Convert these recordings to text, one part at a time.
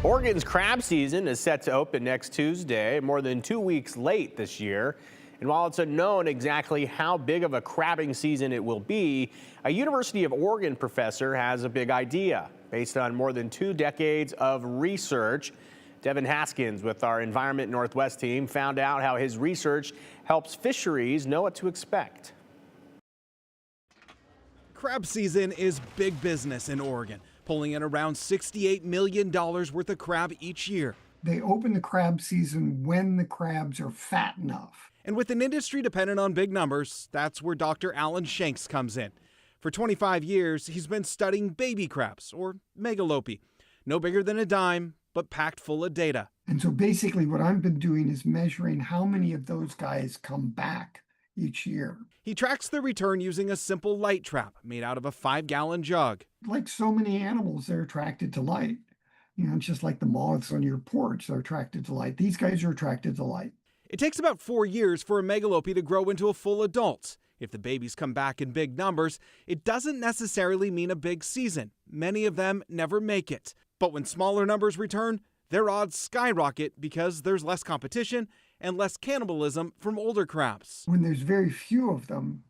Oregon's crab season is set to open next Tuesday, more than 2 weeks late this year. And while it's unknown exactly how big of a crabbing season it will be, a University of Oregon professor has a big idea based on more than 2 decades of research. Devin Haskins with our Environment Northwest team found out how his research helps fisheries know what to expect. Crab season is big business in Oregon, pulling in around $68 million worth of crab each year. They open the crab season when the crabs are fat enough. And with an industry dependent on big numbers, that's where Dr. Alan Shanks comes in. For 25 years, he's been studying baby crabs, or megalopi. No bigger than a dime, but packed full of data. And so basically what I've been doing is measuring how many of those guys come back each year. He tracks their return using a simple light trap made out of a 5-gallon jug. Like so many animals, they're attracted to light. You know, it's just like the moths on your porch, they're attracted to light. These guys are attracted to light. It takes about 4 years for a megalopi to grow into a full adult. If the babies come back in big numbers, it doesn't necessarily mean a big season. Many of them never make it. But when smaller numbers return, their odds skyrocket because there's less competition and less cannibalism from older crabs. When there's very few of them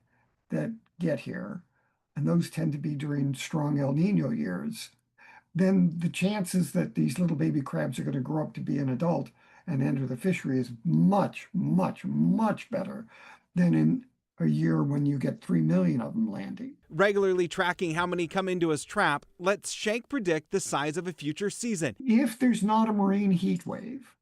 that get here, and those tend to be during strong El Nino years, then the chances that these little baby crabs are going to grow up to be an adult and enter the fishery is much, much, much better than in a year when you get 3 million of them landing. Regularly tracking how many come into his trap lets Shank predict the size of a future season. If there's not a marine heat wave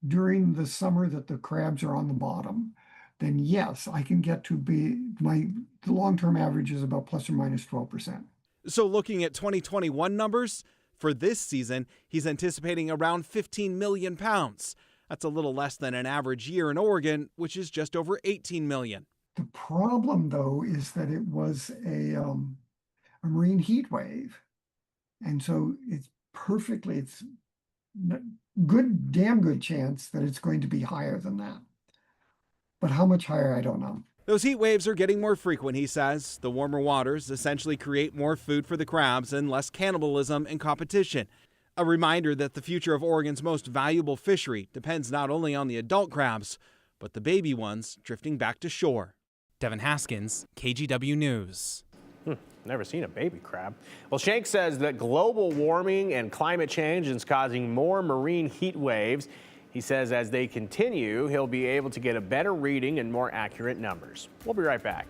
during the summer that the crabs are on the bottom, then yes, I can get to be, the long-term average is about plus or minus 12%. So looking at 2021 numbers, for this season, he's anticipating around 15 million pounds. That's a little less than an average year in Oregon, which is just over 18 million. The problem, though, is that it was a marine heat wave. And so it's damn good chance that it's going to be higher than that. But how much higher, I don't know. Those heat waves are getting more frequent, he says. The warmer waters essentially create more food for the crabs and less cannibalism and competition. A reminder that the future of Oregon's most valuable fishery depends not only on the adult crabs, but the baby ones drifting back to shore. Devin Haskins, KGW News. Never seen a baby crab. Well, Shank says that global warming and climate change is causing more marine heat waves. He says as they continue, he'll be able to get a better reading and more accurate numbers. We'll be right back.